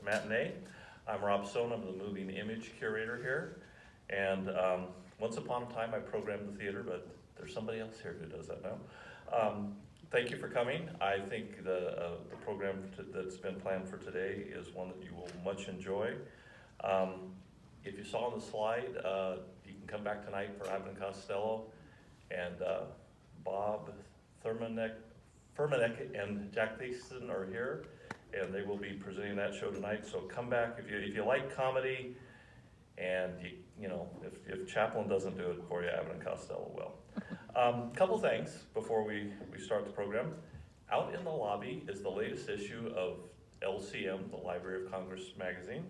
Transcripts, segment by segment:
matinee. I'm Rob Stone, I'm the moving image curator here. And once upon a time I programmed the theater, but there's somebody else here who does that now. Thank you for coming. I think the program that's been planned for today is one that you will much enjoy. If you saw on the slide, you can come back tonight for Abbott and Costello, and Bob Thurmanek and Jack Thiessen are here, and they will be presenting that show tonight. So come back if you like comedy, and you know if Chaplin doesn't do it for you, Abbott and Costello will. Couple things before we start the program. Out in the lobby is the latest issue of LCM, the Library of Congress magazine,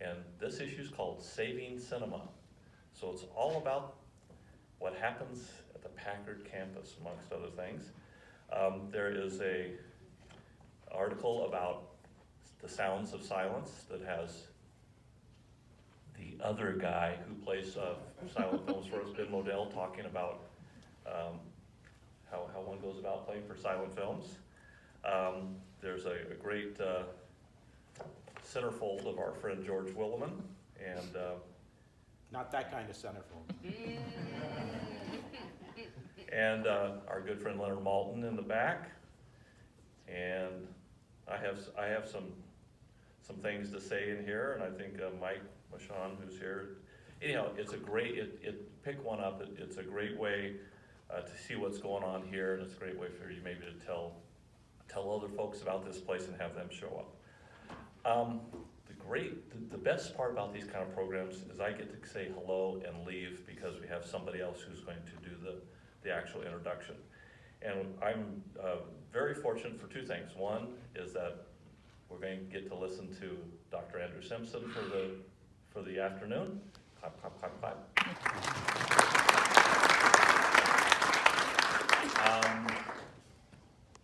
and this issue is called Saving Cinema. So it's all about what happens at the Packard Campus, amongst other things. There is a article about the sounds of silence that has the other guy who plays silent films for us, Ben Modell, talking about how one goes about playing for silent films. There's a great centerfold of our friend George Willeman, and not that kind of centerfold. And our good friend Leonard Malton in the back. And I have some things to say in here, and I think Mike Machon, who's here, anyhow, it's a great, pick one up. It's a great way to see what's going on here, and it's a great way for you maybe to tell other folks about this place and have them show up. The best part about these kind of programs is I get to say hello and leave because we have somebody else who's going to do the actual introduction. And I'm very fortunate for two things. One is that we're going to get to listen to Dr. Andrew Simpson for the afternoon. Clap, clap, clap, clap.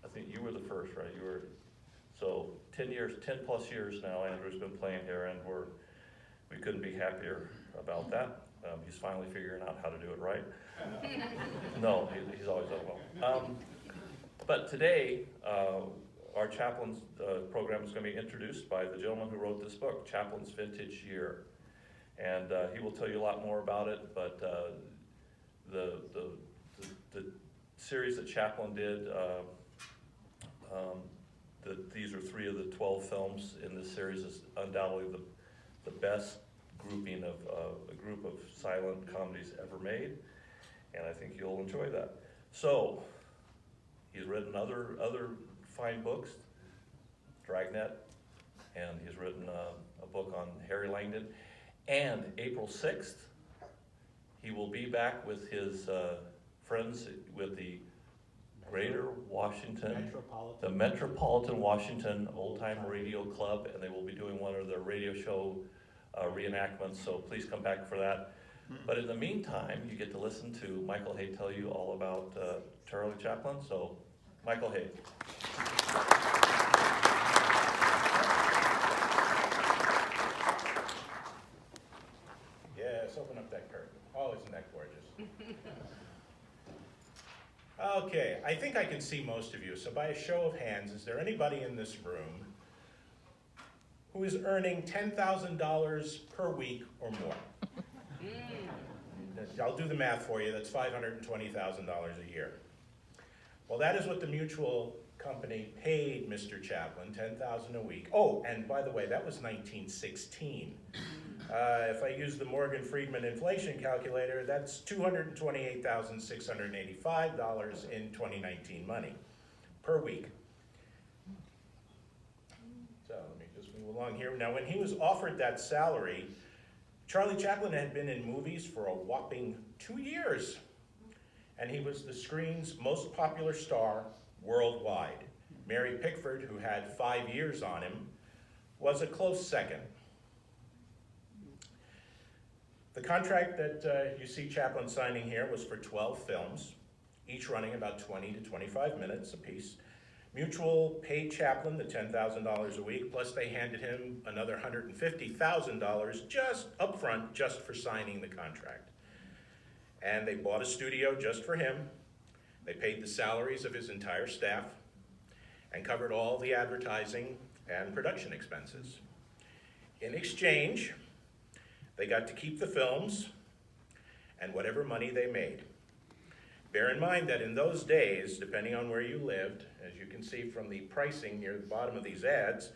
I think you were the first, right? So 10 plus years now, Andrew's been playing here, and we couldn't be happier about that. He's finally figuring out how to do it right. No, he's always done well. But today, our Chaplin's program is going to be introduced by the gentleman who wrote this book, Chaplin's Vintage Year. And he will tell you a lot more about it, but the series that Chaplin did, these are 3 of the 12 films in this series, is undoubtedly the best grouping of a group of silent comedies ever made, and I think you'll enjoy that. So, he's written other fine books, Dragnet, and he's written a book on Harry Langdon, and April 6th, he will be back with his friends with the Greater Washington, the Metropolitan Washington Old Time Radio Club, and they will be doing one of their radio show reenactments, so please come back for that. But in the meantime, you get to listen to Michael Hayde tell you all about Charlie Chaplin, so Michael Hayde. Yes, open up that curtain. Oh, isn't that gorgeous? Okay, I think I can see most of you, so by a show of hands, is there anybody in this room who is earning $10,000 per week or more? I'll do the math for you. That's $520,000 a year. Well, that is what the mutual company paid Mr. Chaplin, $10,000 a week. Oh, and by the way, that was 1916. If I use the Morgan Friedman inflation calculator, that's $228,685 in 2019 money per week. So let me just move along here. Now, when he was offered that salary, Charlie Chaplin had been in movies for a whopping 2 years, and he was the screen's most popular star worldwide. Mary Pickford, who had 5 years on him, was a close second. The contract that you see Chaplin signing here was for 12 films, each running about 20 to 25 minutes apiece. Mutual paid Chaplin the $10,000 a week, plus they handed him another $150,000 just up front, just for signing the contract. And they bought a studio just for him. They paid the salaries of his entire staff and covered all the advertising and production expenses. In exchange, they got to keep the films and whatever money they made. Bear in mind that in those days, depending on where you lived, as you can see from the pricing near the bottom of these ads,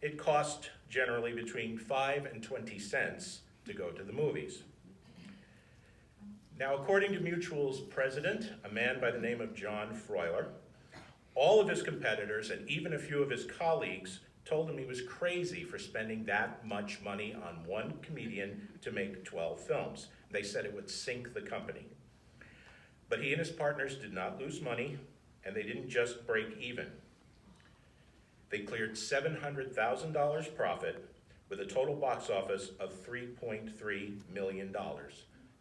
it cost generally between 5 and 20 cents to go to the movies. Now, according to Mutual's president, a man by the name of John Freuler, all of his competitors and even a few of his colleagues told him he was crazy for spending that much money on one comedian to make 12 films. They said it would sink the company. But he and his partners did not lose money, and they didn't just break even. They cleared $700,000 profit with a total box office of $3.3 million.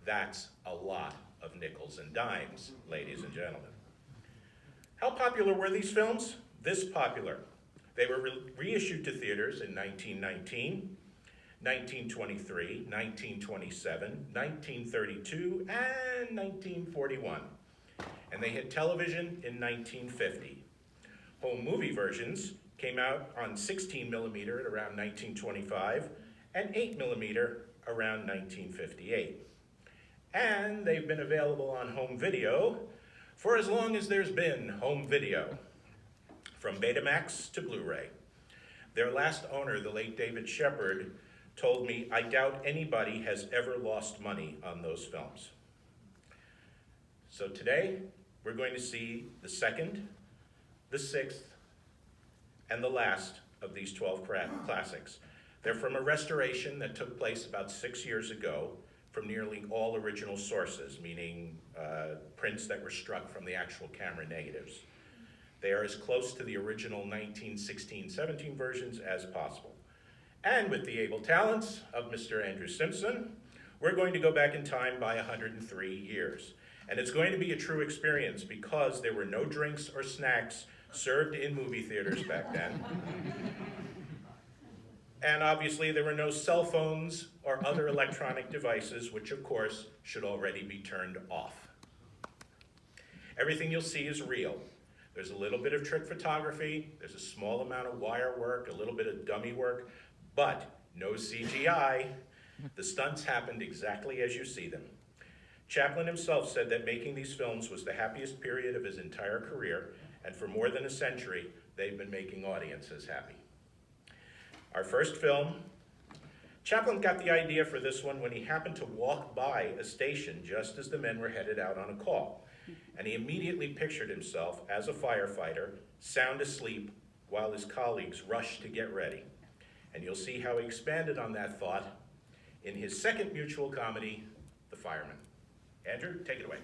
That's a lot of nickels and dimes, ladies and gentlemen. How popular were these films? This popular. They were reissued to theaters in 1919, 1923, 1927, 1932, and 1941. And they hit television in 1950. Home movie versions came out on 16 millimeter at around 1925 and 8 millimeter around 1958. And they've been available on home video for as long as there's been home video, from Betamax to Blu-ray. Their last owner, the late David Shepard, told me, "I doubt anybody has ever lost money on those films." So today, we're going to see the second, the sixth, and the last of these 12 classics. They're from a restoration that took place about 6 years ago from nearly all original sources, meaning prints that were struck from the actual camera negatives. They are as close to the original 1916-17 versions as possible. And with the able talents of Mr. Andrew Simpson, we're going to go back in time by 103 years. And it's going to be a true experience because there were no drinks or snacks served in movie theaters back then. And obviously there were no cell phones or other electronic devices, which of course should already be turned off. Everything you'll see is real. There's a little bit of trick photography, there's a small amount of wire work, a little bit of dummy work, but no CGI. The stunts happened exactly as you see them. Chaplin himself said that making these films was the happiest period of his entire career, and for more than a century, they've been making audiences happy. Our first film, Chaplin got the idea for this one when he happened to walk by a station just as the men were headed out on a call. And he immediately pictured himself as a firefighter, sound asleep, while his colleagues rushed to get ready. And you'll see how he expanded on that thought in his second Mutual comedy, The Fireman. Andrew, take it away.